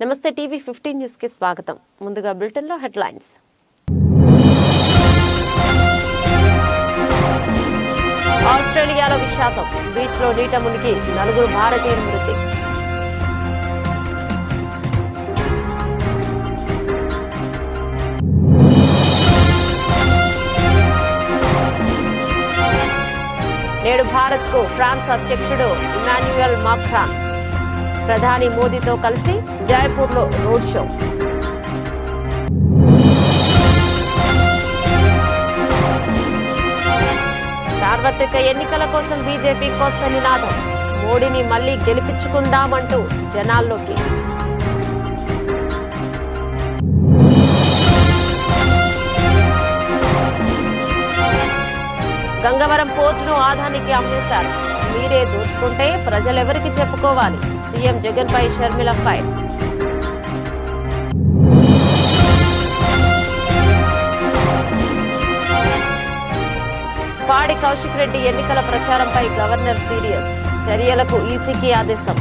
నమస్తే TV 15 news కి స్వాగతం. ముందుగా బులెటిన్ లో హెడ్లైన్స్. ఆస్ట్రేలియాలో విషాదం, బీచ్ లో నీట మునిగి 4 భారతీయులు మృతి. నేడు భారత్ కు ఫ్రాన్స్ అధ్యక్షుడు ఇమాన్యుయల్ మాక్రాన్ ప్రధాని మోదీతో కలిసి జైపూర్ లో రోడ్ షో. సార్వత్రిక ఎన్నికల కోసం బీజేపీ కొత్త నినాదం, మోడీని మళ్లీ గెలిపించుకుందామంటూ జనాల్లోకి. గంగవరం పోర్టును ఆదానికి అమ్మేశారు, మీరే దోచుకుంటే ప్రజలెవరికి చెప్పుకోవాలి, సీఎం జగన్ పై షర్మిల ఫైర్. పాడి కౌశిక్ రెడ్డి ఎన్నికల ప్రచారంపై గవర్నర్ సీరియస్, చర్యలకు ఈసీకి ఆదేశం.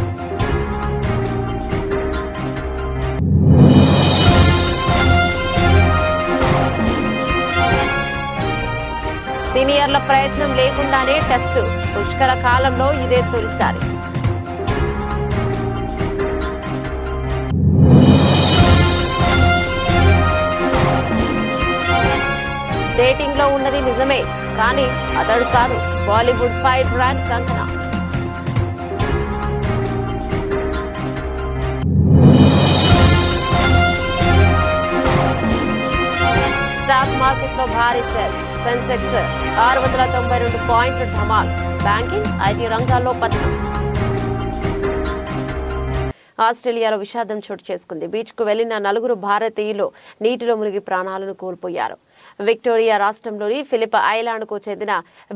సీనియర్ల ప్రయత్నం లేకుండానే టెస్టు, పుష్కర కాలంలో ఇదే తొలిసారి. డేటింగ్ లో ఉన్నది నిజమే, కానీ అతడు కాదు, Bollywood fire brand Kangana. Stock market లో భారీ సెల్, సెన్సెక్స్ 692 పాయింట్ల ధమాల్, బ్యాంకింగ్ ఐటీ రంగాల్లో పతనం. ఆస్ట్రేలియాలో విషాదం చోటు చేసుకుంది. బీచ్ కు వెళ్లిన 4 భారతీయులు నీటిలో మునిగి ప్రాణాలను కోల్పోయారు. విక్టోరియా రాష్ట్రంలోని ఫిలిప్ ఐలాండ్ కు చెందిన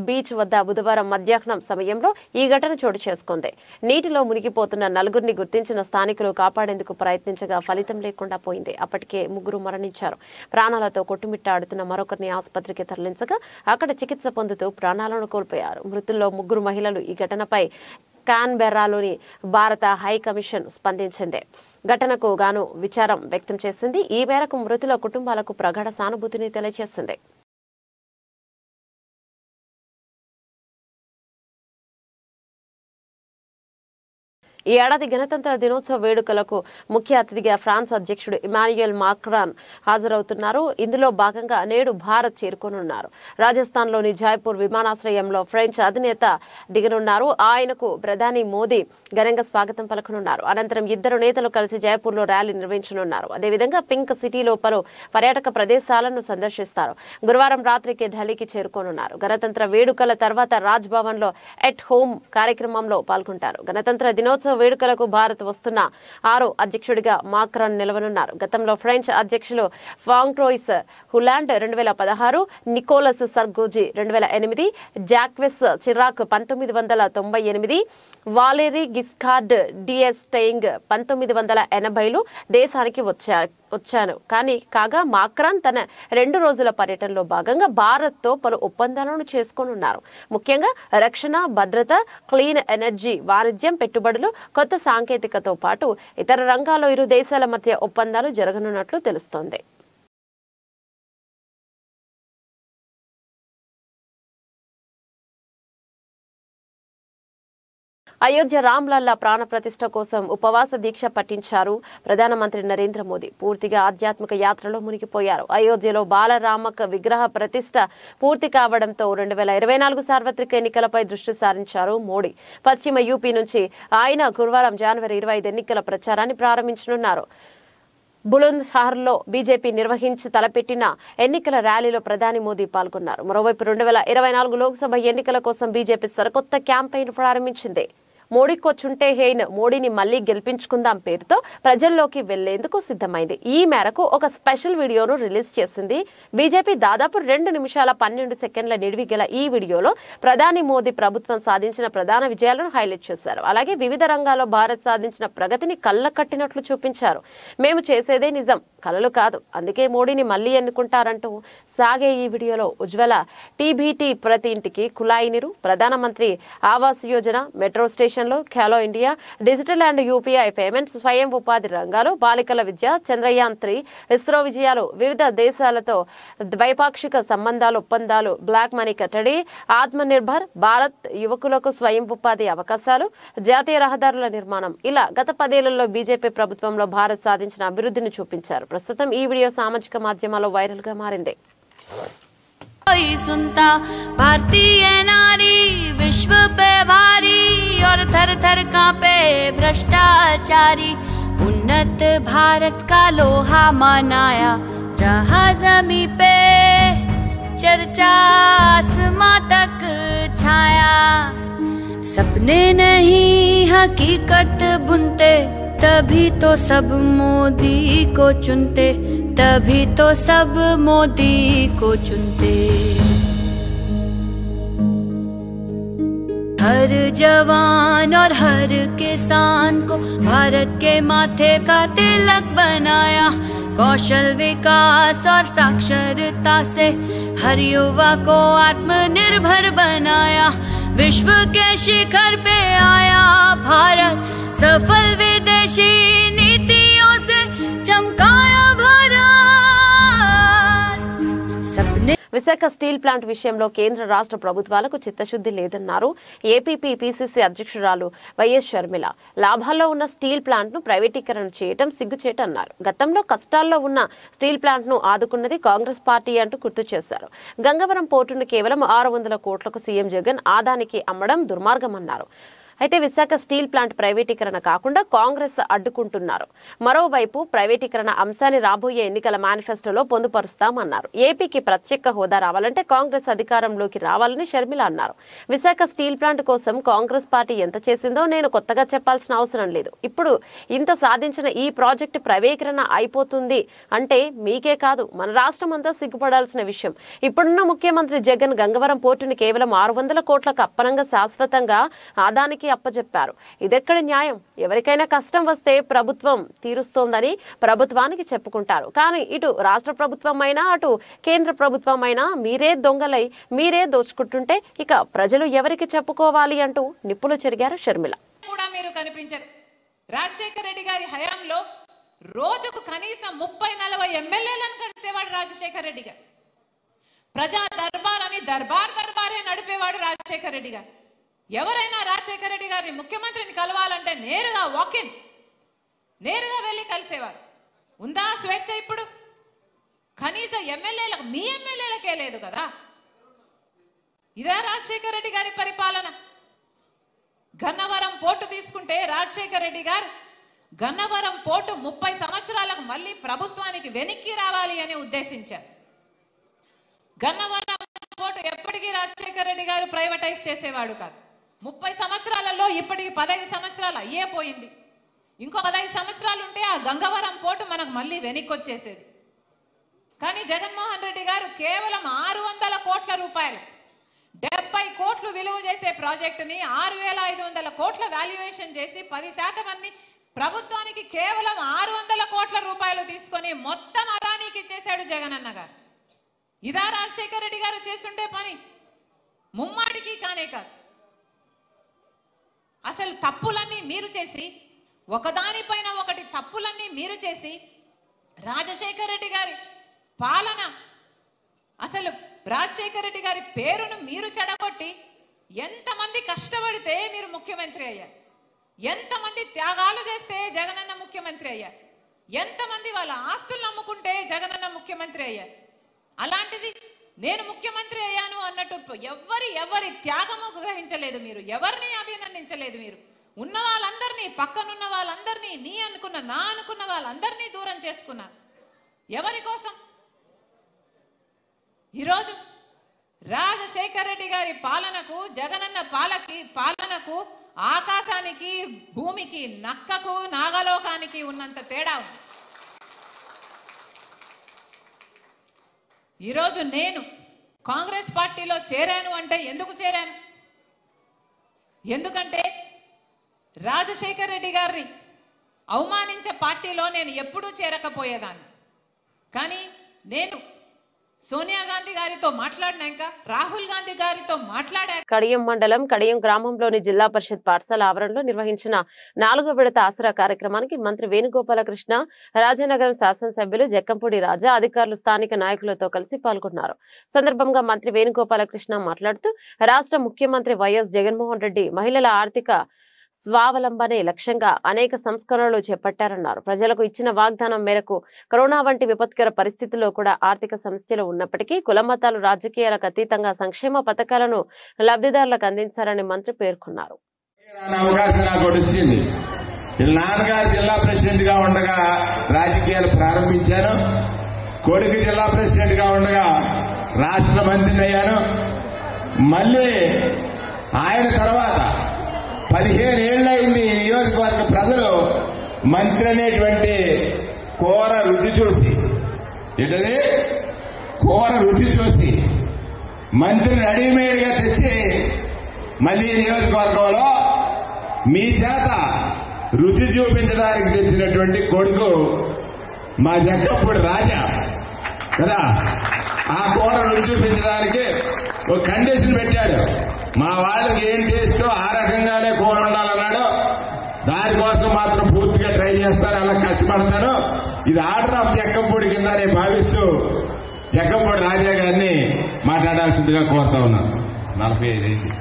బీచ్ వద్ద బుధవారం మధ్యాహ్నం సమయంలో ఈ ఘటన చోటు చేసుకుంది. నీటిలో మునిగిపోతున్న 4 గుర్తించిన స్థానికులు కాపాడేందుకు ప్రయత్నించగా ఫలితం లేకుండా పోయింది. అప్పటికే 3 మరణించారు. ప్రాణాలతో కొట్టుమిట్టాడుతున్న మరొకరిని ఆసుపత్రికి తరలించగా అక్కడ చికిత్స పొందుతూ ప్రాణాలను కోల్పోయారు. మృతుల్లో 3 మహిళలు. ఈ ఘటనపై కాన్బెర్రాలోని భారత హై కమిషన్ స్పందించింది. ఘటనకు గాను విచారం వ్యక్తం చేసింది. ఈ మేరకు మృతుల కుటుంబాలకు ప్రగాఢ సానుభూతిని తెలియజేసింది. ఈ ఏడాది గణతంత్ర దినోత్సవ వేడుకలకు ముఖ్య అతిథిగా ఫ్రాన్స్ అధ్యక్షుడు ఇమాన్యుయల్ మాక్రాన్ హాజరవుతున్నారు. ఇందులో భాగంగా నేడు భారత్ చేరుకోనున్నారు. రాజస్థాన్లోని జైపూర్ విమానాశ్రయంలో ఫ్రెంచ్ అధినేత దిగనున్నారు. ఆయనకు ప్రధాని మోదీ ఘనంగా స్వాగతం పలకనున్నారు. అనంతరం ఇద్దరు నేతలు కలిసి జైపూర్లో ర్యాలీ నిర్వహించనున్నారు. అదేవిధంగా పింక్ సిటీలో పలు పర్యాటక ప్రదేశాలను సందర్శిస్తారు. గురువారం రాత్రికి ఢిల్లీకి చేరుకోనున్నారు. గణతంత్ర వేడుకల తర్వాత రాజ్ భవన్ లో ఎట్ హోమ్ కార్యక్రమంలో పాల్గొంటారు. గణతంత్ర దినోత్సవ వేడుకలకు భారత్ వస్తున్న 6వ అధ్యక్షుడిగా మాక్రాన్ నిలవనున్నారు. గతంలో ఫ్రెంచ్ అధ్యక్షులు Francois Hollande 2016, Nicolas Sarkozy 2008, Jacques Chirac 1998, Valery Giscard d'Estaing 1980లో దేశానికి వచ్చాను. కాగా మాక్రాన్ తన 2 రోజుల పర్యటనలో భాగంగా భారత్తో పలు ఒప్పందాలను చేసుకోనున్నారు. ముఖ్యంగా రక్షణ, భద్రత, క్లీన్ ఎనర్జీ, వాణిజ్యం, పెట్టుబడులు, కొత్త సాంకేతికతో పాటు ఇతర రంగాల్లో ఇరు దేశాల మధ్య ఒప్పందాలు జరగనున్నట్లు తెలుస్తోంది. అయోధ్య రామ్లల్లా ప్రాణ ప్రతిష్ఠ కోసం ఉపవాస దీక్ష పట్టించారు ప్రధానమంత్రి నరేంద్ర మోదీ. పూర్తిగా ఆధ్యాత్మిక యాత్రలో మునిగిపోయారు. అయోధ్యలో బాలరామక్ విగ్రహ ప్రతిష్ఠ పూర్తి కావడంతో 2024 సార్వత్రిక ఎన్నికలపై దృష్టి సారించారు మోడీ. పశ్చిమ యూపీ నుంచి ఆయన గురువారం జనవరి 25 ఎన్నికల ప్రచారాన్ని ప్రారంభించనున్నారు. బులంద్షహర్లో బీజేపీ నిర్వహించి తలపెట్టిన ఎన్నికల ర్యాలీలో ప్రధాని మోదీ పాల్గొన్నారు. మరోవైపు 2024 లోక్సభ ఎన్నికల కోసం బీజేపీ సరికొత్త క్యాంపెయిన్ ప్రారంభించింది. మోడీకొచ్చుంటే హెయిన్, మోడీని మళ్లీ గెలిపించుకుందాం పేరుతో ప్రజల్లోకి వెళ్లేందుకు సిద్ధమైంది. ఈ మేరకు ఒక స్పెషల్ వీడియోను రిలీజ్ చేసింది బీజేపీ. దాదాపు 2 నిమిషాల 12 సెకండ్ల నిడివి గల ఈ వీడియోలో ప్రధాని మోదీ ప్రభుత్వం సాధించిన ప్రధాన విజయాలను హైలైట్ చేశారు. అలాగే వివిధ రంగాల్లో భారత్ సాధించిన ప్రగతిని కళ్ళ కట్టినట్లు చూపించారు. మేము చేసేదే నిజం, కలలు కాదు, అందుకే మోడీని మళ్లీ ఎన్నుకుంటారంటూ సాగే ఈ వీడియోలో ఉజ్వల టీబీటీ, ప్రతి ఇంటికి కుళాయి నీరు, ప్రధానమంత్రి ఆవాస్ యోజన, మెట్రో స్టేషన్, ఎడ్యుకేషన్లో Khelo India, digital and UPI payments, స్వయం ఉపాధి రంగాలు, బాలికల విద్య, చంద్రయాన్ 3, ఇస్రో విజయాలు, వివిధ దేశాలతో ద్వైపాక్షిక సంబంధాలు, ఒప్పందాలు, బ్లాక్ మనీ కట్టడి, ఆత్మనిర్భర్ భారత్, యువకులకు స్వయం ఉపాధి అవకాశాలు, జాతీయ రహదారుల నిర్మాణం, ఇలా గత 10 ఏళ్లలో బీజేపీ ప్రభుత్వంలో భారత్ సాధించిన అభివృద్ధిని చూపించారు. ప్రస్తుతం ఈ వీడియో సామాజిక మాధ్యమాల్లో వైరల్ గా మారింది. सुनता भारतीय नारी विश्व पे भारी और थर थर कांपे भ्रष्टाचारी, उन्नत भारत का लोहा मनाया रहा जमी पे, चर्चा आसमां तक छाया। सपने नहीं हकीकत बुनते, तभी तो सब मोदी को चुनते, तभी तो सब मोदी को चुनते। हर जवान और हर किसान को भारत के माथे का तिलक बनाया, कौशल विकास और साक्षरता से हर युवा को आत्मनिर्भर बनाया। विश्व के शिखर पे आया भारत, सफल विदेशी नीतियों से चमकाया भारत। सपने విశాఖ స్టీల్ ప్లాంట్ విషయంలో కేంద్ర రాష్ట్ర ప్రభుత్వాలకు చిత్తశుద్ధి లేదన్నారు ఏపీపీ పీసీసీ అధ్యక్షురాలు వైఎస్ షర్మిల. లాభాల్లో ఉన్న స్టీల్ ప్లాంట్ను ప్రైవేటీకరణ చేయడం సిగ్గుచేటన్నారు. గతంలో కష్టాల్లో ఉన్న స్టీల్ ప్లాంట్ను ఆదుకున్నది కాంగ్రెస్ పార్టీ అంటూ గుర్తు చేశారు. గంగవరం పోర్టును కేవలం 600 కోట్లకు సీఎం జగన్ ఆదానికి అమ్మడం దుర్మార్గమన్నారు. అయితే విశాఖ స్టీల్ ప్లాంట్ ప్రైవేటీకరణ కాకుండా కాంగ్రెస్ అడ్డుకుంటున్నారు. మరోవైపు ప్రైవేటీకరణ అంశాన్ని రాబోయే ఎన్నికల మేనిఫెస్టోలో పొందుపరుస్తామన్నారు. ఏపీకి ప్రత్యేక హోదా రావాలంటే కాంగ్రెస్ అధికారంలోకి రావాలని షర్మిల అన్నారు. విశాఖ స్టీల్ ప్లాంట్ కోసం కాంగ్రెస్ పార్టీ ఎంత చేసిందో నేను కొత్తగా చెప్పాల్సిన అవసరం లేదు. ఇప్పుడు ఇంత సాధించిన ఈ ప్రాజెక్టు ప్రైవేటీకరణ అయిపోతుంది అంటే మీకే కాదు మన రాష్ట్రం అంతా సిగ్గుపడాల్సిన విషయం. ఇప్పుడున్న ముఖ్యమంత్రి జగన్ గంగవరం పోర్టుని కేవలం 600 కోట్లకు అప్పనంగా శాశ్వతంగా ఆదానికి అప్పచెప్పారు. ఇదెక్కడి న్యాయం? ఎవరికైనా కష్టం వస్తే ప్రభుత్వం తీరుస్తోందని ప్రభుత్వానికి చెప్పుకుంటారు. కానీ ఇటు రాష్ట్ర ప్రభుత్వం అయినా అటు కేంద్ర ప్రభుత్వం అయినా మీరే దొంగలై మీరే దోచుకుంటుంటే ఇక ప్రజలు ఎవరికి చెప్పుకోవాలి అంటూ నిప్పులు చెరిగారు షర్మిల. కూడా మీరు కనిపించారు. రాజశేఖర రెడ్డి గారి హయాంలో రోజుకు కనీసం 30-40 ఎమ్మెల్యేలను కలిసేవాడు రాజశేఖర రెడ్డి గారు. ప్రజా దర్బార్ అని దర్బారే నడిపేవాడు రాజశేఖర రెడ్డి గారు. ఎవరైనా రాజశేఖర రెడ్డి గారిని ముఖ్యమంత్రిని కలవాలంటే నేరుగా వాకిన్, నేరుగా వెళ్ళి కలిసేవారు. ఉందా స్వేచ్ఛ? ఇప్పుడు కనీసం ఎమ్మెల్యేలకు, మీ ఎమ్మెల్యేలకే లేదు కదా. ఇదే రాజశేఖర రెడ్డి గారి పరిపాలన. గన్నవరం పోర్టు తీసుకుంటే రాజశేఖర రెడ్డి గారు గన్నవరం పోర్టు 30 సంవత్సరాలకు మళ్ళీ ప్రభుత్వానికి వెనక్కి రావాలి అని ఉద్దేశించారు. గన్నవరం పోర్టు ఎప్పటికీ రాజశేఖర రెడ్డి గారు ప్రైవేటైజ్ చేసేవాడు కాదు. 30 సంవత్సరాలలో ఇప్పటికి 15 సంవత్సరాలు అయ్యే పోయింది. ఇంకో 15 సంవత్సరాలు ఉంటే ఆ గంగవరం పోర్టు మనకు మళ్ళీ వెనక్కి వచ్చేసేది. కానీ జగన్మోహన్ రెడ్డి గారు కేవలం 600 కోట్ల రూపాయలు, 70 కోట్లు విలువ చేసే ప్రాజెక్టుని 6500 కోట్ల వాల్యుయేషన్ చేసి 10% అన్ని ప్రభుత్వానికి కేవలం 600 కోట్ల రూపాయలు తీసుకొని మొత్తం అదానికి ఇచ్చేశాడు జగనన్న గారు. ఇదా రాజశేఖర రెడ్డి గారు చేస్తుండే పని? ముమ్మాటికి కానే కాదు. అసలు తప్పులన్నీ మీరు చేసి, ఒకదానిపైన ఒకటి తప్పులన్నీ మీరు చేసి రాజశేఖర రెడ్డి గారి పాలన, అసలు రాజశేఖర రెడ్డి గారి పేరును మీరు చెడగొట్టి ఎంతమంది కష్టపడితే మీరు ముఖ్యమంత్రి అయ్యారు, ఎంతమంది త్యాగాలు చేస్తే జగనన్న ముఖ్యమంత్రి అయ్యారు, ఎంతమంది వాళ్ళ ఆస్తులు నమ్ముకుంటే జగనన్న ముఖ్యమంత్రి అయ్యారు. అలాంటిది నేను ముఖ్యమంత్రి అయ్యాను అన్నట్టు ఎవరి త్యాగము గ్రహించలేదు మీరు, ఎవరిని అభినందించలేదు మీరు. ఉన్న వాళ్ళందరినీ, పక్కనున్న వాళ్ళందరినీ, నీ అనుకున్న నా అనుకున్న వాళ్ళందరినీ దూరం చేసుకున్నారు. ఎవరి కోసం? ఈరోజు రాజశేఖర రెడ్డి గారి పాలనకు, జగనన్న పాలనకు ఆకాశానికి భూమికి, నక్కకు నాగలోకానికి ఉన్నంత తేడా ఉంది. ఈరోజు నేను కాంగ్రెస్ పార్టీలో చేరాను అంటే ఎందుకు చేరాను? ఎందుకంటే రాజశేఖర రెడ్డి గారిని అవమానించే పార్టీలో నేను ఎప్పుడూ చేరకపోయేదాన్ని. కానీ నేను సోనియా గాంధీ గారితో మాట్లాడినాక రాహుల్ గాంధీ గారితో మాట్లాడా. కడియం మండలం కడియం గ్రామంలోని జిల్లా పరిషత్ పాఠశాల ఆవరణలో నిర్వహించిన 4వ విడత ఆసరా కార్యక్రమానికి మంత్రి వేణుగోపాలకృష్ణ, రాజనగరం శాసనసభ్యులు జక్కంపూడి రాజా, అధికారులు, స్థానిక నాయకులతో కలిసి పాల్గొన్నారు. సందర్భంగా మంత్రి వేణుగోపాలకృష్ణ మాట్లాడుతూ రాష్ట్ర ముఖ్యమంత్రి వైఎస్ జగన్మోహన్ రెడ్డి మహిళల ఆర్థిక స్వావలంబనే లక్ష్యంగా అనేక సంస్కరణలు చేపట్టారన్నారు. ప్రజలకు ఇచ్చిన వాగ్దానం మేరకు కరోనా వంటి విపత్కర పరిస్థితుల్లో కూడా ఆర్థిక సమస్యలు ఉన్నప్పటికీ కులమతాలు రాజకీయాలకు అతీతంగా సంక్షేమ పథకాలను లబ్ధిదారులకు అందించారని మంత్రి పేర్కొన్నారు. నాన్నగారు జిల్లా ప్రెసిడెంట్ గా ఉండగా రాజకీయాలు ప్రారంభించాను. కొడుకు జిల్లా ప్రెసిడెంట్ గా ఉండగా రాష్ట్ర మంత్రిని అయ్యాను. మళ్ళీ ఆయన తర్వాత 15 ఏళ్లయింది నియోజకవర్గ ప్రజలు మంత్రి అనేటువంటి కూర రుచి చూసి, ఏంటది కూర రుచి చూసి మంత్రిని రెడీమేడ్ గా తెచ్చి మళ్ళీ నియోజకవర్గంలో మీ చేత రుచి చూపించడానికి తెచ్చినటువంటి కొడుకు మా జక్కంపూడి రాజా కదా. ఆ కూర రుచి చూపించడానికి ఒక కండిషన్ పెట్టాడు. మా వాళ్ళకి ఏం టేస్టో ఆ రకంగానే కూర ఉండాలన్నాడు. దానికోసం మాత్రం పూర్తిగా ట్రై చేస్తాను, అలా కష్టపడతాను. ఇది ఆర్డర్ ఆఫ్ జక్కంపూడి కింద నేను భావిస్తూ జక్కంపూడి రాజా గారిని మాట్లాడాల్సిందిగా కోరుతా ఉన్నాను. 45 అయింది.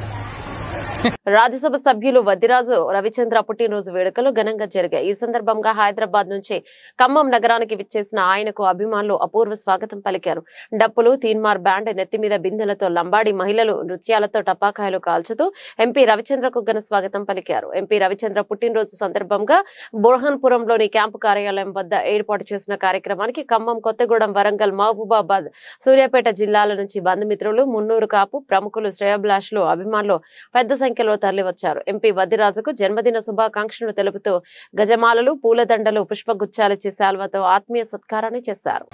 రాజ్యసభ సభ్యులు వద్దిరాజు రవిచంద్ర పుట్టినరోజు వేడుకలు ఘనంగా జరిగాయి. ఈ సందర్భంగా హైదరాబాద్ నుంచి ఖమ్మం నగరానికి విచ్చేసిన ఆయనకు అభిమానులు అపూర్వ స్వాగతం పలికారు. డప్పులు, తీన్మార్ బ్యాండ్, నెత్తిమీద బిందెలతో లంబాడి మహిళలు నృత్యాలతో టపాకాయలు కాల్చుతూ ఎంపీ రవిచంద్రకు ఘన స్వాగతం పలికారు. ఎంపీ రవిచంద్ర పుట్టినరోజు సందర్భంగా బుర్హాన్పురంలోని క్యాంపు కార్యాలయం వద్ద ఏర్పాటు చేసిన కార్యక్రమానికి ఖమ్మం, కొత్తగూడెం, వరంగల్, మహబూబాబాద్, సూర్యాపేట జిల్లాల నుంచి బంధుమిత్రులు, మున్నూరు కాపు ప్రముఖులు, శ్రేయోభిలాషులు, అభిమానులు పెద్ద సంఖ్యలో తరలివచ్చారు. ఎంపీ వద్దిరాజుకు జన్మదిన శుభాకాంక్షలు తెలుపుతూ గజమాలలు, పూలదండలు, పుష్పగుచ్చాలిచ్చి శాల్వతో ఆత్మీయ సత్కారాన్ని చేశారు.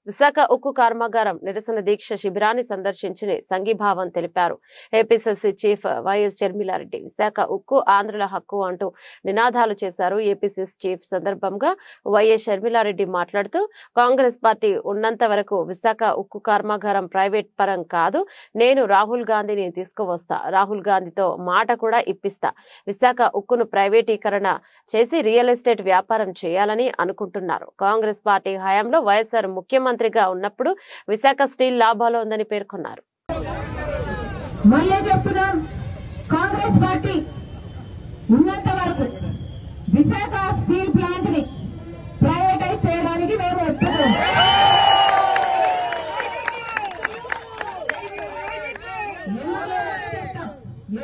విశాఖ ఉక్కు కర్మాగారం నిరసన దీక్ష శిబిరాన్ని సందర్శించి సంఘీభావం తెలిపారు APCC chief YS Sharmila Reddy. Visakha ఉక్కు ఆంధ్రుల హక్కు అంటూ నినాదాలు చేశారు. ఏపీసీసీ చీఫ్ సందర్భంగా వైఎస్ షర్మిలారెడ్డి మాట్లాడుతూ కాంగ్రెస్ పార్టీ ఉన్నంత వరకు విశాఖ ఉక్కు కర్మాగారం ప్రైవేట్ పరం కాదు. నేను రాహుల్ గాంధీని తీసుకువస్తా, రాహుల్ గాంధీతో మాట కూడా ఇప్పిస్తా. విశాఖ ఉక్కును ప్రైవేటీకరణ చేసి రియల్ ఎస్టేట్ వ్యాపారం చేయాలని అనుకుంటున్నారు. కాంగ్రెస్ పార్టీ హయాంలో వైఎస్ఆర్ ముఖ్యమంత్రిగా ఉన్నప్పుడు విశాఖ స్టీల్ లాభాలు ఉందని పేర్కొన్నారు. మళ్ళీ చెప్తున్నాం, కాంగ్రెస్ పార్టీ ఉన్నంత వరకు విశాఖ స్టీల్ ప్లాంట్ ని ప్రైవేటైజ్ చేయడానికి మేము ఒప్పుకోం.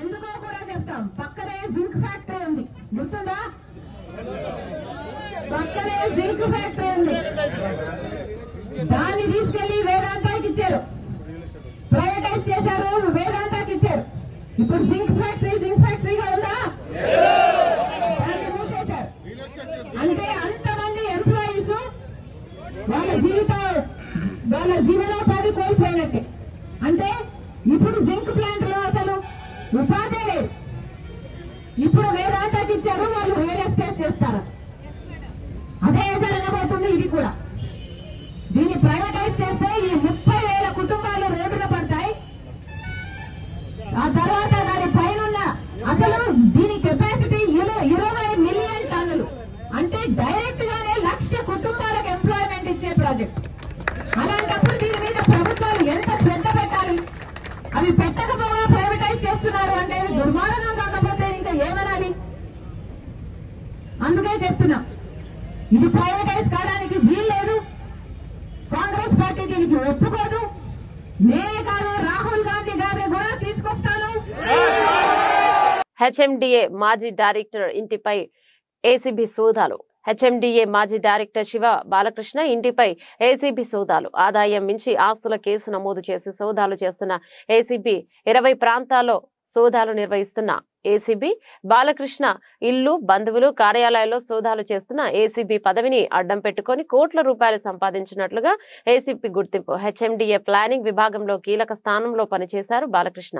ఎందుకో కూడా చెప్తాం. పక్కనే జింక్ ఫ్యాక్టరీ ఉంది, గుర్తుందా? పక్కనే జింక్ ఫ్యాక్టరీ ఉంది. దాన్ని తీసుకెళ్లి వేదాంతాకి ఇచ్చారు, ప్రైవేటైజ్ చేశారు, వేదాంతాకి ఇచ్చారు. ఇప్పుడు జింక్ ఫ్యాక్టరీగా ఉందా? దాన్ని మూసేశారు. అంటే అంతమంది ఎంప్లాయీస్ వాళ్ళ జీవనోపాధి కోల్పోయినట్టే. అంటే ఇప్పుడు జింక్ ప్లాంట్ లో అసలు ఉపాధి లేదు. ఇప్పుడు వేదాంతాకి ఇచ్చారు, వాళ్ళు రియల్ ఎస్టేట్ చేస్తారు. అదే జరగబోతుంది ఇది కూడా. దీన్ని ప్రైవేటైజ్ చేస్తే ఈ 30,000 కుటుంబాలు రోడ్డున పడతాయి. ఆ తర్వాత దాని పైన అసలు దీని కెపాసిటీ 20 మిలియన్ టన్నులు. అంటే డైరెక్ట్ గానే 1,00,000 కుటుంబాలకు ఎంప్లాయ్మెంట్ ఇచ్చే ప్రాజెక్ట్. అలాంటప్పుడు దీని మీద ప్రభుత్వాలు ఎంత శ్రద్ధ పెట్టాలి? అవి పెట్టకపోగా ప్రైవేటైజ్ చేస్తున్నారు అంటే దుర్మార్గం కాకపోతే ఇంకా ఏమనాలి? అందుకే చెప్తున్నా, ఇది ప్రైవేటైజ్ కావడానికి వీల్లేదు. కాంగ్రెస్ పార్టీ దీనికి ఒప్పుకోదు. నేనే కాదు, రాహుల్ గాంధీ గారిని కూడా తీసుకొస్తాను. హెచ్ఎండిఏ మాజీ డైరెక్టర్ ఇంటిపై ఏసీబీ సోదాలు. హెచ్ఎండిఏ మాజీ డైరెక్టర్ శివ బాలకృష్ణ ఇంటిపై ఏసీబీ సోదాలు. ఆదాయం మించి ఆస్తుల కేసు నమోదు చేసి సోదాలు చేస్తున్న ఏసీబీ 20 ప్రాంతాల్లో సోదాలు నిర్వహిస్తున్న ఏసీబీ బాలకృష్ణ ఇల్లు, బంధువులు, కార్యాలయాల్లో సోదాలు చేస్తున్న ఏసీబీ పదవిని అడ్డం పెట్టుకుని కోట్ల రూపాయలు సంపాదించినట్లుగా ఏసీబీ గుర్తింపు. హెచ్ఎండిఏ ప్లానింగ్ విభాగంలో కీలక స్థానంలో పనిచేశారు బాలకృష్ణ.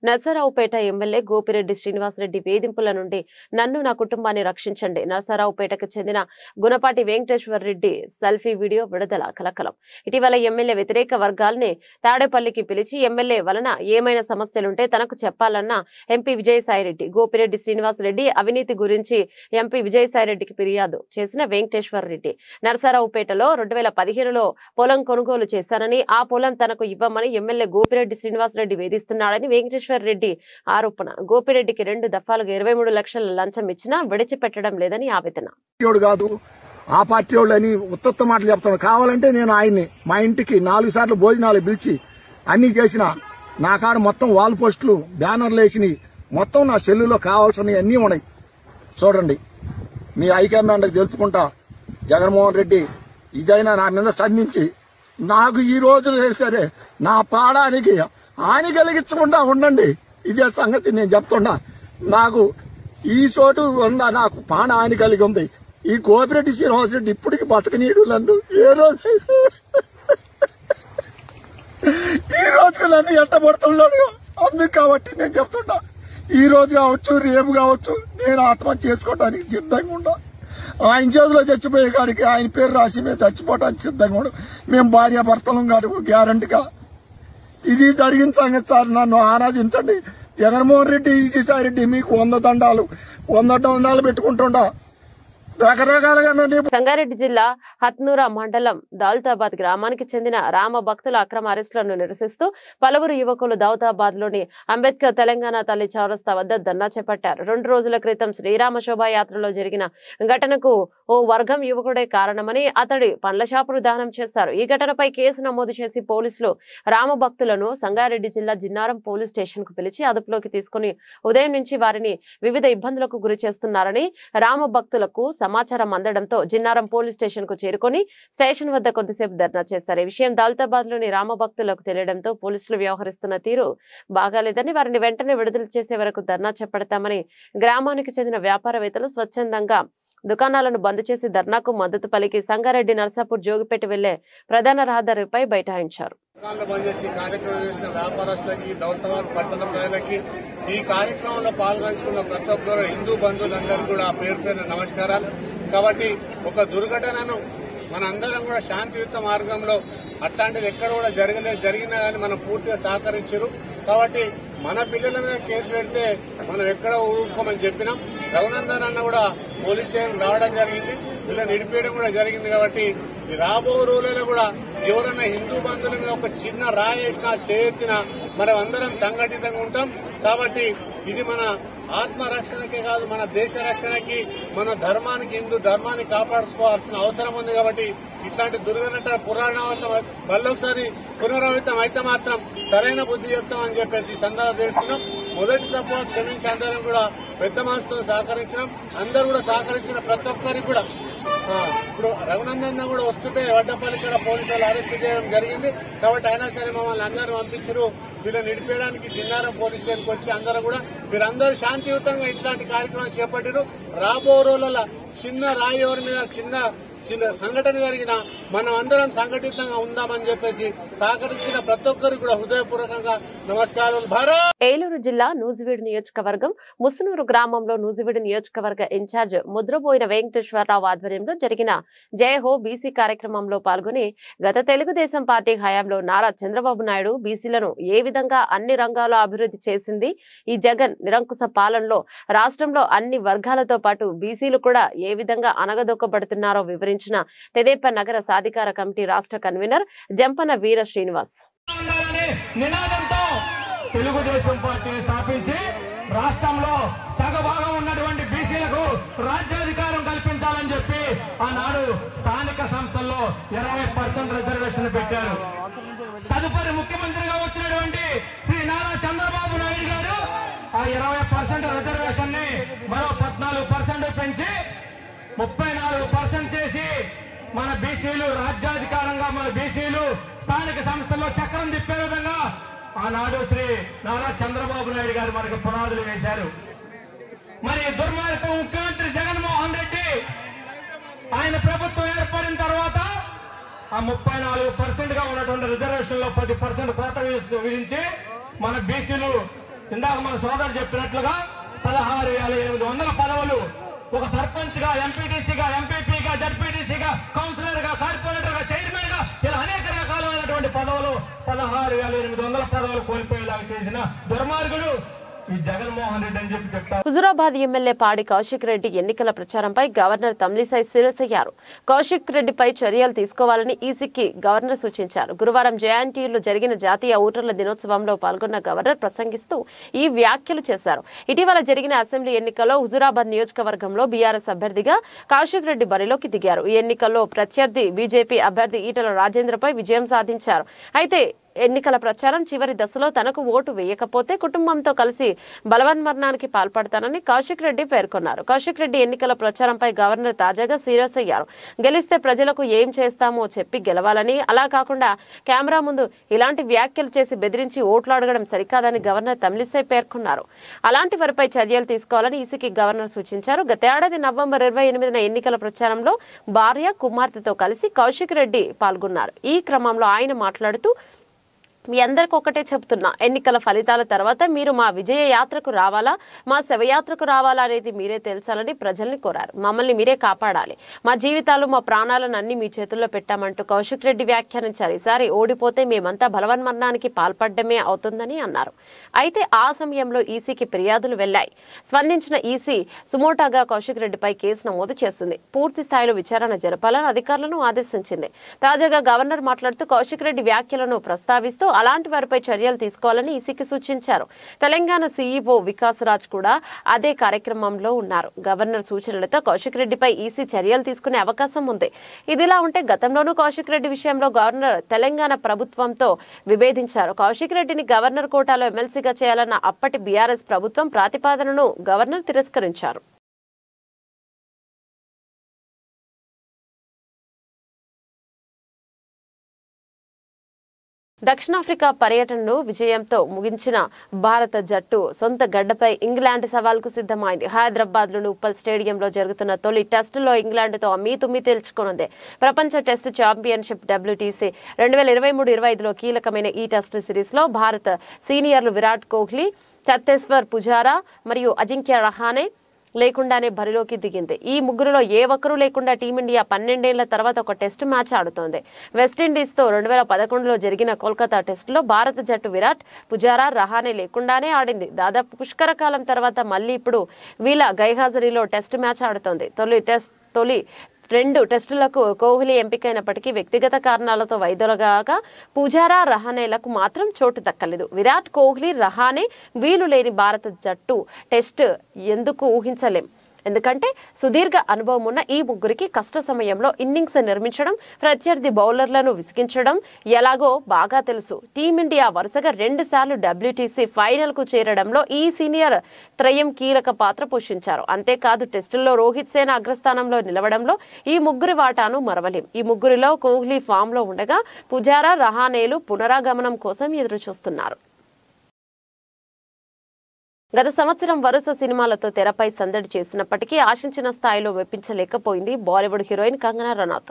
నర్సరావుపేట ఎమ్మెల్యే గోపిరెడ్డి శ్రీనివాసరెడ్డి వేధింపుల నుండి నన్ను, నా కుటుంబాన్ని రక్షించండి. నర్సరావుపేటకు చెందిన గుణపాటి వెంకటేశ్వర్ రెడ్డి సెల్ఫీ వీడియో విడుదల కలకలం. ఇటీవల ఎమ్మెల్యే వ్యతిరేక వర్గాల్ని తాడేపల్లికి పిలిచి ఎమ్మెల్యే వలన ఏమైనా సమస్యలుంటే తనకు చెప్పాలన్న ఎంపీ విజయసాయిరెడ్డి. గోపిరెడ్డి శ్రీనివాసరెడ్డి అవినీతి గురించి ఎంపీ విజయసాయిరెడ్డికి ఫిర్యాదు చేసిన వెంకటేశ్వర్ రెడ్డి నర్సరావుపేటలో 2015లో పొలం కొనుగోలు చేశానని, ఆ పొలం తనకు ఇవ్వమని ఎమ్మెల్యే గోపిరెడ్డి శ్రీనివాసరెడ్డి వేధిస్తున్నాడని వెంకటేశ్వర్ రెడ్డి ఆరోపణ. గోపిరెడ్డికి 2 దఫాలుగా 23 లక్షల లంచం ఇచ్చినా విడిచిపెట్టడం లేదని ఆవేదన. కాదు ఆ పార్టీ వాళ్ళని ఉత్తత్త మాటలు చెప్తాను. కావాలంటే నేను ఆయన్ని మా ఇంటికి 4 సార్లు భోజనాలు పిలిచి అన్ని చేసిన నా కాడ మొత్తం వాల్ పోస్టులు, బ్యానర్లు వేసి మొత్తం నా సెల్లులో కావాల్సినవి అన్నీ ఉన్నాయి. చూడండి, మీ హైకమాండ్కి తెలుపుకుంటా. జగన్మోహన్ రెడ్డి ఇదైనా నా మీద సంధించి నాకు ఈ రోజు సరే నా పాడానికి హాని కలిగించకుండా ఉండండి. ఇదే సంగతి నేను చెప్తున్నా. నాకు ఈ చోటు ఉందా, నాకు ప్రాణ హాని కలిగి ఉంది. ఈ గోపిరెడ్డి శ్రీనివాసరెడ్డి ఇప్పటికి బతకనీయుడు నన్ను. ఈ రోజు నన్ను ఎట్టబడుతున్నాడు. అందుకు కాబట్టి నేను చెప్తున్నా, ఈ రోజు కావచ్చు, రేపు కావచ్చు, నేను ఆత్మహత్య చేసుకోవడానికి సిద్ధంగా ఉన్నా. ఆయన చేతిలో చచ్చిపోయే కాడికి ఆయన పేరు రాసి మేము చచ్చిపోవడానికి సిద్ధంగా ఉన్నాం. మేము భార్యాభర్తలం కాదు గ్యారంటీగా. ఇది జరిగిన సంగతి సార్, నన్ను ఆరాధించండి. జగన్మోహన్ రెడ్డి, విజయసాయిరెడ్డి మీకు 100 దండాలు 100 దండాలు పెట్టుకుంటుండా. రకరకాలుగా సంగారెడ్డి జిల్లా హత్నూర మండలం దౌలతాబాద్ గ్రామానికి చెందిన రామ భక్తుల అక్రమ అరెస్టులను నిరసిస్తూ పలువురు యువకులు దౌలతాబాద్ లోని అంబేద్కర్ తెలంగాణ తల్లి చౌరస్తా వద్ద ధర్నా చేపట్టారు. 2 రోజుల క్రితం శ్రీరామ శోభాయాత్రలో జరిగిన ఘటనకు ఓ వర్గం యువకుడే కారణమని, అతడి పండ్ల షాపును దహనం చేశారు. ఈ ఘటనపై కేసు నమోదు చేసి పోలీసులు రామ భక్తులను సంగారెడ్డి జిల్లా జిన్నారం పోలీస్ స్టేషన్ కు పిలిచి అదుపులోకి తీసుకుని ఉదయం నుంచి వారిని వివిధ ఇబ్బందులకు గురి చేస్తున్నారని రామ భక్తులకు సమాచారం అందడంతో జిన్నారం పోలీస్ స్టేషన్ కు చేరుకుని స్టేషన్ వద్ద కొద్దిసేపు ధర్నా చేశారు. ఈ విషయం దౌలతాబాద్ లోని రామ భక్తులకు తెలియడంతో పోలీసులు వ్యవహరిస్తున్న తీరు బాగాలేదని, వారిని వెంటనే విడుదల చేసే వరకు ధర్నా చేపడతామని గ్రామానికి చెందిన వ్యాపారవేత్తలు స్వచ్ఛందంగా దుకాణాలను బంద్ చేసి ధర్నాకు మద్దతు పలికి సంగారెడ్డి నర్సాపూర్ జోగిపేట వెళ్లే ప్రధాన రహదారిపై బైఠాయించారు. ఈ కార్యక్రమంలో పాల్గొంచుకున్న ప్రతి ఒక్కరు హిందూ బంధువులందరూ కూడా పేరు పేరున నమస్కారాలు. కాబట్టి ఒక దుర్ఘటనను మనందరం కూడా శాంతియుత మార్గంలో అట్లాంటిది ఎక్కడ కూడా జరిగినా కానీ మనం పూర్తిగా సహకరించారు. కాబట్టి మన పిల్లల మీద కేసు పెడితే మనం ఎక్కడ ఊరుకోమని చెప్పినాం. రఘునందన్ అన్న కూడా పోలీస్ స్టేషన్ రావడం జరిగింది, వీళ్ళని నిడిపేయడం కూడా జరిగింది. కాబట్టి రాబో రోజులలో కూడా ఎవరైనా హిందూ బంధువుల మీద ఒక చిన్న రాయేసినా చేయెత్తినా మనం అందరం సంఘటితంగా ఉంటాం. కాబట్టి ఇది మన ఆత్మరక్షణకే కాదు, మన దేశ రక్షణకి, మన ధర్మానికి, హిందూ ధర్మాన్ని కాపాడుకోవాల్సిన అవసరం ఉంది. కాబట్టి ఇట్లాంటి దుర్ఘటన పురాణాలతో మళ్ళొకసారి పునరావృతం అయితే మాత్రం సరైన బుద్ధి చెప్తామని చెప్పేసి సందర్భం తెలుస్తున్నాం. మొదటి తప్పు క్షమించి అందరం కూడా పెద్ద మనసుతో సహకరించినాం. అందరూ కూడా సహకరించిన ప్రతి ఒక్కరికి కూడా ఇప్పుడు రఘునందన్ కూడా వస్తుంటే వడ్డపల్లి కూడా పోలీసులు అరెస్ట్ చేయడం జరిగింది. కాబట్టి అయినా సరే మమ్మల్ని అందరూ పంపించారు. వీళ్ళని నిడిపేయడానికి జిన్నారం పోలీస్ స్టేషన్కి వచ్చి అందరూ కూడా మీరందరూ శాంతియుతంగా ఇట్లాంటి కార్యక్రమాలు చేపట్టారు. రాబో రోజుల చిన్న రాయి ఎవరి మీద చిన్న సంఘటన జరిగిన మనం అందరం సంఘటితంగా ఉందామని చెప్పేసి సహకరించిన ప్రతి ఒక్కరికి కూడా హృదయపూర్వకంగా నమస్కారాలు. భారత్. ఏలూరు జిల్లా నూజివీడు నియోజకవర్గం ముసునూరు గ్రామంలో నూజివీడు నియోజకవర్గ ఇన్ఛార్జ్ ముద్రబోయిన వెంకటేశ్వరరావు ఆధ్వర్యంలో జరిగిన జయహో బీసీ కార్యక్రమంలో పాల్గొని గత తెలుగుదేశం పార్టీ హయాంలో నారా చంద్రబాబు నాయుడు బీసీలను ఏ విధంగా అన్ని రంగాల్లో అభివృద్ధి చేసింది, ఈ జగన్ నిరంకుశ పాలనలో రాష్ట్రంలో అన్ని వర్గాలతో పాటు బీసీలు కూడా ఏ విధంగా అనగదొక్కబడుతున్నారో వివరించిన తెదేపా నగర సాధికార కమిటీ రాష్ట్ర కన్వీనర్ జంపన వీర శ్రీనివాస్. నినాదంతో తెలుగుదేశం పార్టీని స్థాపించి రాష్ట్రంలో సగభాగం ఉన్నటువంటి బీసీలకు రాజ్యాధికారం కల్పించాలని చెప్పి ఆనాడు స్థానిక సంస్థల్లో 20% రిజర్వేషన్ పెట్టారు. తదుపరి ముఖ్యమంత్రిగా వచ్చినటువంటి శ్రీ నారా చంద్రబాబు నాయుడు గారు ఆ 20% రిజర్వేషన్ ని మరో 14% పెంచి 34% చేసి మన బీసీలు రాజ్యాధికారంగా, మన బీసీలు స్థానిక సంస్థల్లో చక్రం తిప్పే విధంగా ఆనాడు శ్రీ నారా చంద్రబాబు నాయుడు గారు మనకు పునాదులు వేశారు. మరి దుర్మార్గ ముఖ్యమంత్రి జగన్మోహన్ రెడ్డి ఆయన ప్రభుత్వం ఏర్పడిన తర్వాత ఆ 34% గా ఉన్నటువంటి రిజర్వేషన్ లో 10% కోత విధించి మన బీసీలు ఇందాక మన సోదరు చెప్పినట్లుగా 16,800 పదవులు ఒక సర్పంచ్ గా, ఎంపీటీసీగా, ఎంపీపీగా, జడ్పీటీసీగా, కౌన్సిలర్ గా, కార్పొరేటర్ గా, చైర్మన్ గా ఇలా అనేక రకాలైనటువంటి పదవులు 16,800 పదవులు కోల్పోయేలాగా చేసిన దుర్మార్గుడు ఈ జగన్మోహన్ రెడ్డి అని చెప్పి చెప్తారు. హుజురాబాద్ ఎమ్మెల్యే పాడి కౌశిక్ రెడ్డి ఎన్నికల ప్రచారంపై గవర్నర్ తమిళిసై శిరసయ్యారు. కౌశిక్ రెడ్డిపై చర్యలు తీసుకోవాలని ఈసీకి గవర్నర్ సూచించారు. గురువారం జేఎన్టీయూలో జరిగిన జాతీయ ఓటర్ల దినోత్సవంలో పాల్గొన్న గవర్నర్ ప్రసంగిస్తూ ఈ వ్యాఖ్యలు చేశారు. ఇటీవల జరిగిన అసెంబ్లీ ఎన్నికల్లో హుజురాబాద్ నియోజకవర్గంలో బీఆర్ఎస్ అభ్యర్థిగా కౌశిక్ రెడ్డి బరిలోకి దిగారు. ఈ ఎన్నికల్లో ప్రత్యర్థి బీజేపీ అభ్యర్థి ఈటల రాజేంద్రపై విజయం సాధించారు. అయితే ఎన్నికల ప్రచారం చివరి దశలో తనకు ఓటు వేయకపోతే కుటుంబంతో కలిసి బలవన్మరణానికి పాల్పడతానని కౌశిక్ రెడ్డి పేర్కొన్నారు. కౌశిక్ రెడ్డి ఎన్నికల ప్రచారంపై గవర్నర్ తాజాగా సీరియస్ అయ్యారు. గెలిస్తే ప్రజలకు ఏం చేస్తామో చెప్పి గెలవాలని, అలా కాకుండా కెమెరా ముందు ఇలాంటి వ్యాఖ్యలు చేసి బెదిరించి ఓట్లు అడగడం సరికాదని గవర్నర్ తమిళిసై పేర్కొన్నారు. అలాంటి వారిపై చర్యలు తీసుకోవాలని ఈసీకి గవర్నర్ సూచించారు. గతేడాది నవంబర్ 28న ఎన్నికల ప్రచారంలో భార్య, కుమార్తెతో కలిసి కౌశిక్ రెడ్డి పాల్గొన్నారు. ఈ క్రమంలో ఆయన మాట్లాడుతూ, మీ అందరికి ఒకటే చెప్తున్నా, ఎన్నికల ఫలితాల తర్వాత మీరు మా విజయ యాత్రకు రావాలా, మా శవయాత్రకు రావాలా అనేది మీరే తెలుసాలని ప్రజల్ని కోరారు. మమ్మల్ని మీరే కాపాడాలి, మా జీవితాలు, మా ప్రాణాలను అన్ని మీ చేతుల్లో పెట్టామంటూ కౌశిక్ రెడ్డి వ్యాఖ్యానించారు. ఈసారి ఓడిపోతే మేమంతా బలవన్మరణానికి పాల్పడమే అవుతుందని అన్నారు. అయితే ఆ సమయంలో ఈసీకి ఫిర్యాదులు వెళ్లాయి. స్పందించిన ఈసీ సుమోటాగా కౌశిక్ రెడ్డిపై కేసు నమోదు చేసింది. పూర్తి స్థాయిలో విచారణ జరపాలని అధికారులను ఆదేశించింది. తాజాగా గవర్నర్ మాట్లాడుతూ కౌశిక్ రెడ్డి వ్యాఖ్యలను ప్రస్తావిస్తూ అలాంటి వారిపై చర్యలు తీసుకోవాలని ఈసీకి సూచించారు. తెలంగాణ సీఈఓ వికాస్ రాజ్ కూడా అదే కార్యక్రమంలో ఉన్నారు. గవర్నర్ సూచనలతో కౌశిక్ రెడ్డిపై ఈసీ చర్యలు తీసుకునే అవకాశం ఉంది. ఇదిలా ఉంటే గతంలోనూ కౌశిక్ రెడ్డి విషయంలో గవర్నర్ తెలంగాణ ప్రభుత్వంతో విభేదించారు. కౌశిక్ రెడ్డిని గవర్నర్ కోటాలో ఎమ్మెల్సీగా చేయాలన్న అప్పటి బీఆర్ఎస్ ప్రభుత్వం ప్రతిపాదనను గవర్నర్ తిరస్కరించారు. దక్షిణాఫ్రికా పర్యటనను విజయంతో ముగించిన భారత జట్టు సొంత గడ్డపై ఇంగ్లాండ్ సవాల్కు సిద్ధమైంది. హైదరాబాద్లోని ఉప్పల్ స్టేడియంలో జరుగుతున్న తొలి టెస్టులో ఇంగ్లాండ్తో అమీతుమీ తేల్చుకునుంది. ప్రపంచ టెస్టు ఛాంపియన్షిప్ WTC 2023-25లో కీలకమైన ఈ టెస్టు సిరీస్లో భారత సీనియర్లు విరాట్ కోహ్లీ, చతేశ్వర్ పుజారా మరియు అజింక్య రహానే లేకుండానే బరిలోకి దిగింది. ఈ ముగ్గురులో ఏ ఒక్కరూ లేకుండా టీమిండియా 12 ఏళ్ల తర్వాత ఒక టెస్టు మ్యాచ్ ఆడుతోంది. వెస్టిండీస్తో 2011లో జరిగిన కోల్కతా టెస్టులో భారత జట్టు విరాట్, పుజారా, రహానే లేకుండానే ఆడింది. దాదాపు పుష్కర కాలం తర్వాత మళ్లీ ఇప్పుడు వీళ్ళ గైహాజరీలో టెస్టు మ్యాచ్ ఆడుతోంది. తొలి 2 టెస్టులకు కోహ్లీ ఎంపికైనప్పటికీ వ్యక్తిగత కారణాలతో వైదొలగాక పుజారా, రహానేలకు మాత్రం చోటు దక్కలేదు. విరాట్ కోహ్లీ, రహానే వీలు లేని భారత జట్టు టెస్ట్ ఎందుకు ఊహించలేం. ఎందుకంటే సుదీర్ఘ అనుభవం ఉన్న ఈ ముగ్గురికి కష్ట సమయంలో ఇన్నింగ్స్ నిర్మించడం, ప్రత్యర్థి బౌలర్లను విసిగించడం ఎలాగో బాగా తెలుసు. టీమిండియా వరుసగా 2 సార్లు WTC ఫైనల్కు చేరడంలో ఈ సీనియర్ త్రయం కీలక పాత్ర పోషించారు. అంతేకాదు టెస్టుల్లో రోహిత్ సేన అగ్రస్థానంలో నిలవడంలో ఈ ముగ్గురి వాటాను మరవలేం. ఈ ముగ్గురిలో కోహ్లీ ఫామ్లో ఉండగా పుజారా, రహానేలు పునరాగమనం కోసం ఎదురు చూస్తున్నారు. గత సంవత్సరం వరుస సినిమాలతో తెరపై సందడి చేసినప్పటికీ ఆశించిన స్థాయిలో మెప్పించలేకపోయింది బాలీవుడ్ హీరోయిన్ కంగనా రనౌత్.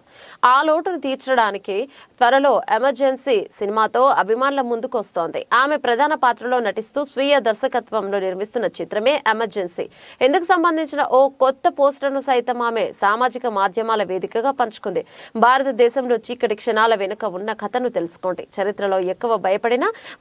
ఆ లోటును తీర్చడానికి త్వరలో ఎమర్జెన్సీ సినిమాతో అభిమానుల ముందుకు వస్తోంది. ఆమె ప్రధాన పాత్రలో నటిస్తూ స్వీయ దర్శకత్వంలో నిర్మిస్తున్న చిత్రమే ఎమర్జెన్సీ. ఇందుకు సంబంధించిన ఓ కొత్త పోస్టర్ను సైతం ఆమె సామాజిక మాధ్యమాల వేదికగా పంచుకుంది. భారతదేశంలో చీకటి క్షణాల వెనుక ఉన్న కథను తెలుసుకోండి. చరిత్రలో ఎక్కువ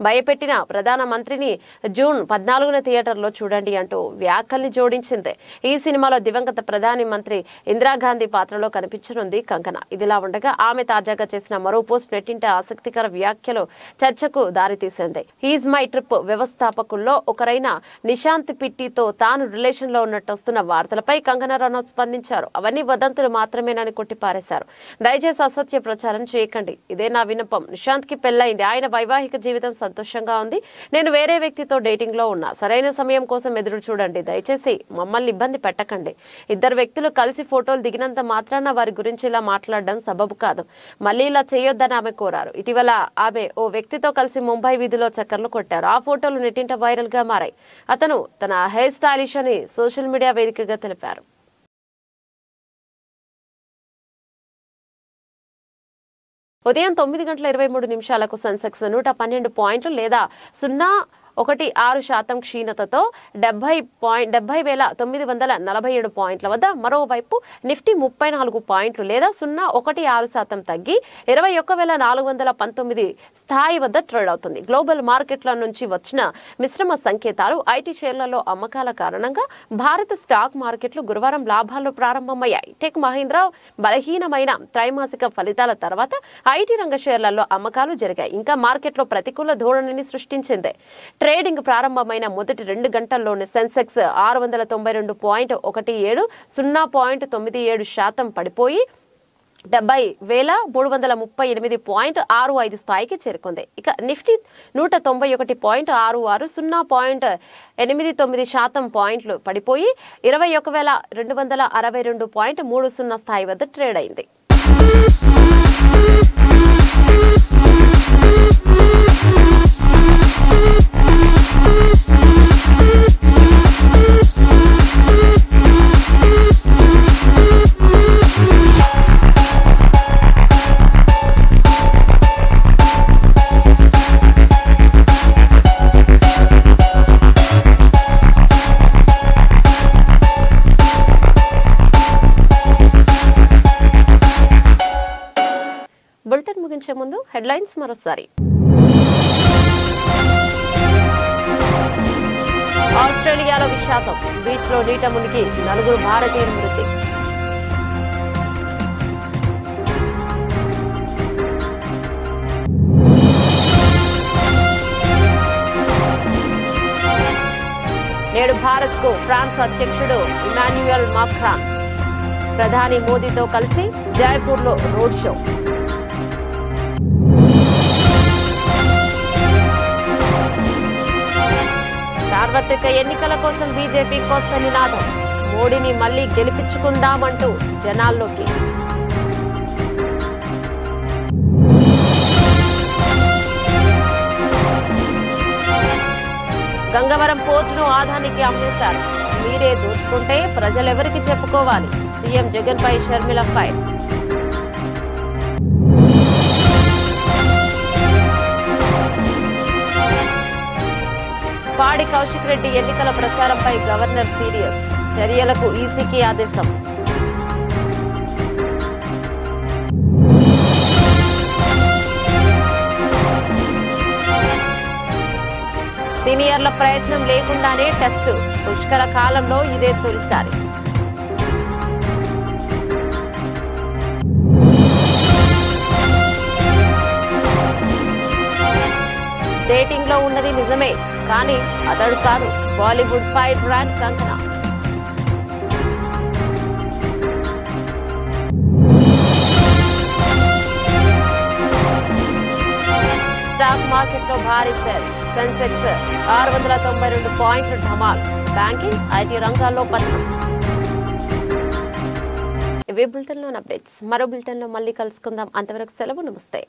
భయపెట్టిన ప్రధానమంత్రిని జూన్ 14న థియేటర్లో చూడండి అంటూ వ్యాఖ్యల్ని జోడించింది. ఈ సినిమాలో దివంగత ప్రధాని మంత్రి ఇందిరాగాంధీ పాత్రలో కనిపించనుంది కంగనా. ఇదిలా ఉండగా ఆమె తాజాగా చేసిన మరో పోస్ట్ నెట్టింట ఆసక్తికర వ్యాఖ్యలు చర్చకు దారితీసింది. హీజ్ మై ట్రిప్ వ్యవస్థాపకుల్లో ఒకరైన నిశాంత్ పిట్టితో తాను రిలేషన్ లో ఉన్నట్టు వస్తున్న వార్తలపై కంగనా రనౌత్ స్పందించారు. అవన్నీ వదంతులు మాత్రమేనని కొట్టిపారేశారు. దయచేసి అసత్య ప్రచారం చేయకండి. ఇదే నా విన్నపం. నిశాంత్ కి పెళ్లైంది. ఆయన వైవాహిక జీవితం సంతోషంగా ఉంది. నేను వేరే వ్యక్తితో డేటింగ్ లో ఉన్నా. సరైన సమయం కోసం ఎదురు చూడండి. దయచేసి మమ్మల్ని ఇబ్బంది పెట్టకండి. ఇద్దరు వ్యక్తులు కలిసి ఫోటోలు దిగినంత మాత్రాన వారి గురించి ఇలా మాట్లాడడం సబబు కాదు. మళ్ళీ ఇలా చేయొద్దని ఆమె కోరారు. ఇటీవల ఆమె ఓ వ్యక్తితో కలిసి ముంబై వీధిలో చక్కర్లు కొట్టారు. ఆ ఫోటోలు నెట్టింట వైరల్ గా మారాయి. అతను తన హెయిర్ స్టైలిష్ అని సోషల్ మీడియా వేదికగా తెలిపారు. ఉదయం 9:23 సెన్సెక్స్ 112 పాయింట్లు లేదా 0.16% క్షీణతతో 70,947 పాయింట్ల వద్ద, మరోవైపు నిఫ్టీ 34 పాయింట్లు లేదా 0.16% తగ్గి 21,419 స్థాయి వద్ద ట్రేడ్ అవుతుంది. గ్లోబల్ మార్కెట్ల నుంచి వచ్చిన మిశ్రమ సంకేతాలు, ఐటీ షేర్లలో అమ్మకాల కారణంగా భారత స్టాక్ మార్కెట్లు గురువారం లాభాల్లో ప్రారంభమయ్యాయి. టెక్ మహీంద్రా బలహీనమైన త్రైమాసిక ఫలితాల తర్వాత ఐటీ రంగ షేర్లలో అమ్మకాలు జరిగాయి. ఇంకా మార్కెట్లో ప్రతికూల ధోరణిని సృష్టించింది. ట్రేడింగ్ ప్రారంభమైన మొదటి 2 గంటల్లోనే సెన్సెక్స్ 609.17 0.97% పడిపోయి 70,338.65 స్థాయికి చేరుకుంది. ఇక నిఫ్టీ 191.66 0.89% పాయింట్లు పడిపోయి 21,262.30 స్థాయి వద్ద ట్రేడ్ అయింది. బులెటిన్ ముగించే ముందు హెడ్లైన్స్ మరోసారి. ఆస్ట్రేలియాలో విషాదం. బీచ్ లో నీట మునిగి 4 భారతీయులు మృతి. నేడు భారత్ కు ఫ్రాన్స్ అధ్యక్షుడు ఇమాన్యుయల్ మాక్రాన్. ప్రధాని మోదీతో కలిసి జైపూర్ లో రోడ్ షో. సార్వత్రిక ఎన్నికల కోసం బీజేపీ కొత్త నినాదం. మోడీని మళ్లీ గెలిపించుకుందామంటూ జనాల్లోకి. గంగవరం పోర్టును ఆదానికి అమ్మేశారు. మీరే దోచుకుంటే ప్రజలెవరికి చెప్పుకోవాలి? సీఎం జగన్ పై షర్మిల ఫైర్. పాడి కౌశిక్ రెడ్డి ఎన్నికల ప్రచారంపై గవర్నర్ సీరియస్. చర్యలకు ఈసీకి ఆదేశం. సీనియర్ల ప్రయత్నం లేకుండానే టెస్టు. పుష్కర కాలంలో ఇదే తొలిసారి. డేటింగ్ లో ఉన్నది నిజమే, కానీ అతడు కాదు. Bollywood fire brand Kangana. Stock market లో భారీ సెల్. సెన్సెక్స్ 692 పాయింట్లు ఢమాల్. బ్యాంకింగ్, ఐటీ రంగాల్లో పతనం. ఇవే బులెటిన్ లోని అప్డేట్స్. మరో బులెటిన్ లో మళ్ళీ కలుసుకుందాం. అంతవరకు సెలవు. నమస్తే.